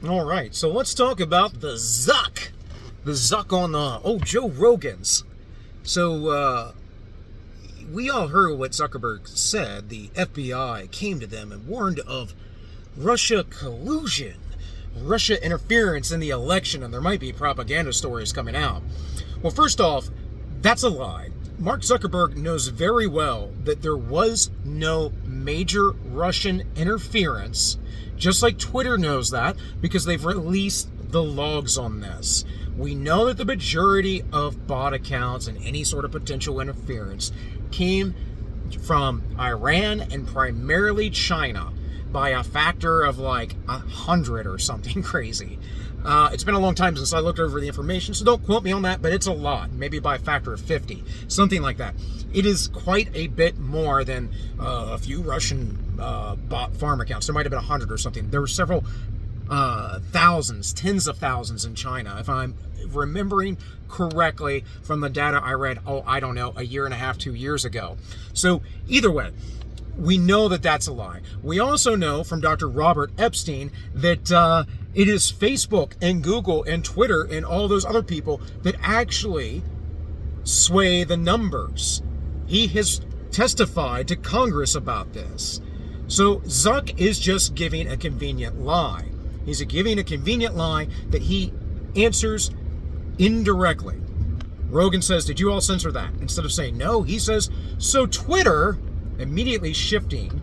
All right, so let's talk about the Zuck. The Zuck on old Joe Rogan's. So, we all heard what Zuckerberg said. The FBI came to them and warned of Russia collusion, Russia interference in the election, and there might be propaganda stories coming out. Well, first off, that's a lie. Mark Zuckerberg knows very well that there was no major Russian interference, just like Twitter knows that, because they've released the logs on this. We know that the majority of bot accounts and any sort of potential interference came from Iran and primarily China by a factor of like 100 or something crazy. It's been a long time since I looked over the information, so don't quote me on that, but it's a lot, maybe by a factor of 50, something like that. It is quite a bit more than a few Russian bot farm accounts. There might have been 100 or something. There were several thousands, tens of thousands in China, if I'm remembering correctly from the data I read, I don't know, a year and a half, 2 years ago. So either way, we know that that's a lie. We also know from Dr. Robert Epstein that it is Facebook and Google and Twitter and all those other people that actually sway the numbers. He has testified to Congress about this. So Zuck is just giving a convenient lie. He's giving a convenient lie that he answers indirectly. Rogan says, did you all censor that? Instead of saying no, he says, so Twitter, immediately shifting.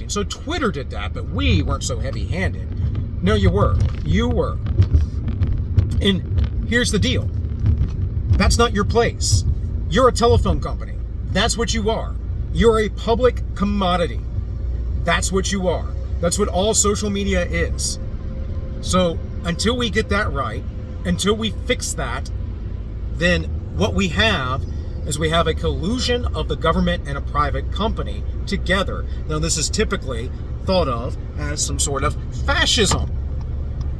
So Twitter did that, but we weren't so heavy-handed. No, you were. And here's the deal. That's not your place. You're a telephone company. That's what you are. You're a public commodity. That's what you are. That's what all social media is. So until we get that right, until we fix that, then what we have is we have a collusion of the government and a private company together. Now, this is typically thought of as some sort of fascism.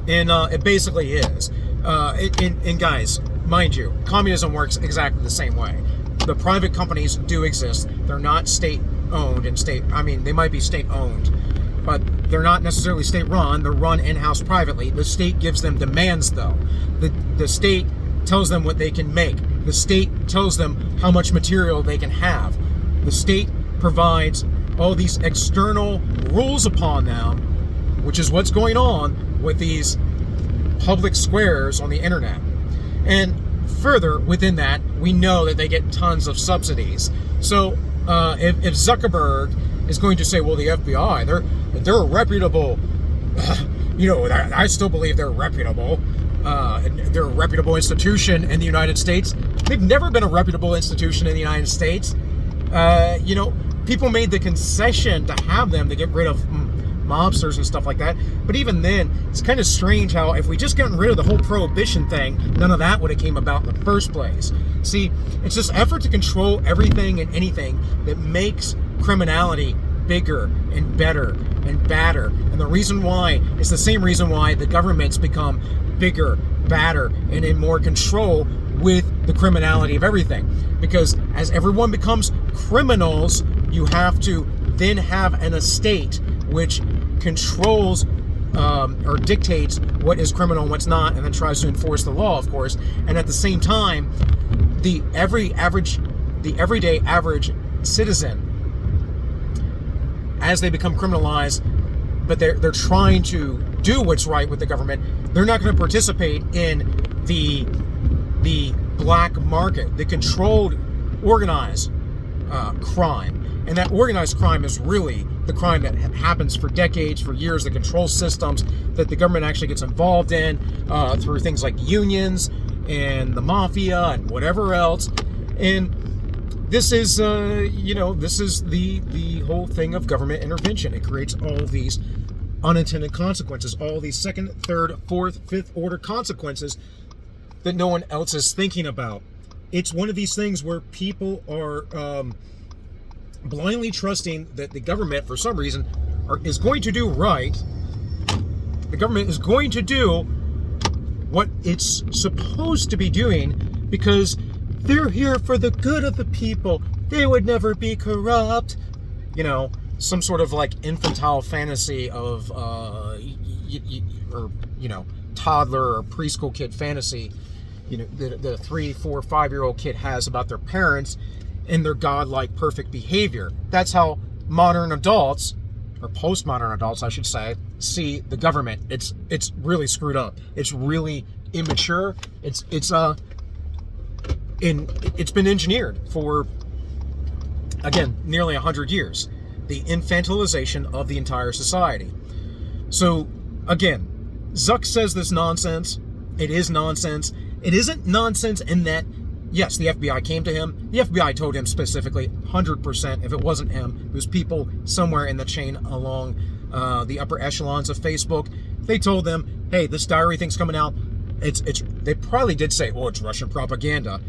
And it basically is. And guys, mind you, communism works exactly the same way. The private companies do exist. They're not state-owned and they might be state-owned, but they're not necessarily state-run. They're run in-house privately. The state gives them demands, though. The state tells them what they can make. The state tells them how much material they can have. The state provides all these external rules upon them, which is what's going on with these public squares on the internet. And further, within that, we know that they get tons of subsidies. So if Zuckerberg is going to say, well, the FBI, they're a reputable, I still believe they're reputable. They're a reputable institution in the United States. They've never been a reputable institution in the United States. People made the concession to have them to get rid of mobsters and stuff like that. But even then, it's kind of strange how if we just gotten rid of the whole prohibition thing, none of that would have came about in the first place. See, it's this effort to control everything and anything that makes criminality bigger and better and badder. And the reason why is the same reason why the government's become bigger, badder, and in more control with the criminality of everything. Because as everyone becomes criminals, you have to then have an estate which controls or dictates what is criminal and what's not, and then tries to enforce the law, of course. And at the same time, the everyday average citizen, as they become criminalized, but they're trying to do what's right with the government, they're not going to participate in the black market, the controlled, organized crime. And that organized crime is really the crime that happens for decades, for years, the control systems that the government actually gets involved in through things like unions and the mafia and whatever else. And this is, this is the whole thing of government intervention. It creates all these unintended consequences, all these second, third, fourth, fifth order consequences that no one else is thinking about. It's one of these things where people are blindly trusting that the government, for some reason, is going to do right. The government is going to do what it's supposed to be doing because they're here for the good of the people. They would never be corrupt. Some sort of like infantile fantasy of, or toddler or preschool kid fantasy, the 3, 4, 5-year-old kid has about their parents and their godlike perfect behavior. That's how modern adults, or postmodern adults, I should say, see the government. It's really screwed up. It's really immature. It's been engineered for, again, nearly 100 years. The infantilization of the entire society. So, again, Zuck says this nonsense. It is nonsense. It isn't nonsense in that, yes, the FBI came to him. The FBI told him specifically, 100%, if it wasn't him, it was people somewhere in the chain along the upper echelons of Facebook. They told them, hey, this diary thing's coming out. They probably did say, oh, it's Russian propaganda.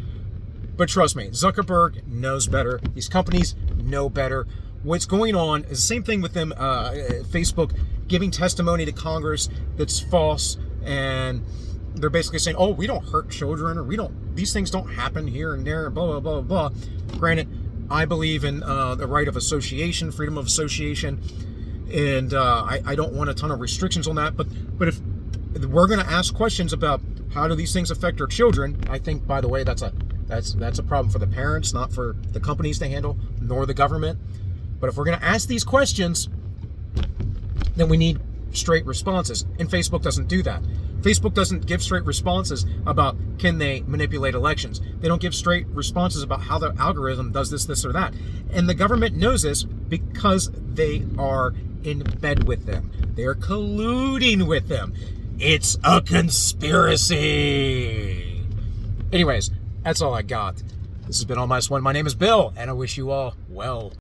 But trust me, Zuckerberg knows better. These companies know better. What's going on is the same thing with them, Facebook giving testimony to Congress that's false, and they're basically saying, oh, we don't hurt children, or these things don't happen here and there, blah, blah, blah, blah. Granted, I believe in the right of association, freedom of association, and I don't want a ton of restrictions on that, but if we're going to ask questions about how do these things affect our children, I think, by the way, that's a problem for the parents, not for the companies to handle, nor the government. But if we're going to ask these questions, then we need straight responses. And Facebook doesn't do that. Facebook doesn't give straight responses about can they manipulate elections. They don't give straight responses about how the algorithm does this, or that. And the government knows this because they are in bed with them. They're colluding with them. It's a conspiracy. Anyways, that's all I got. This has been All Minus One. My name is Bill, and I wish you all well.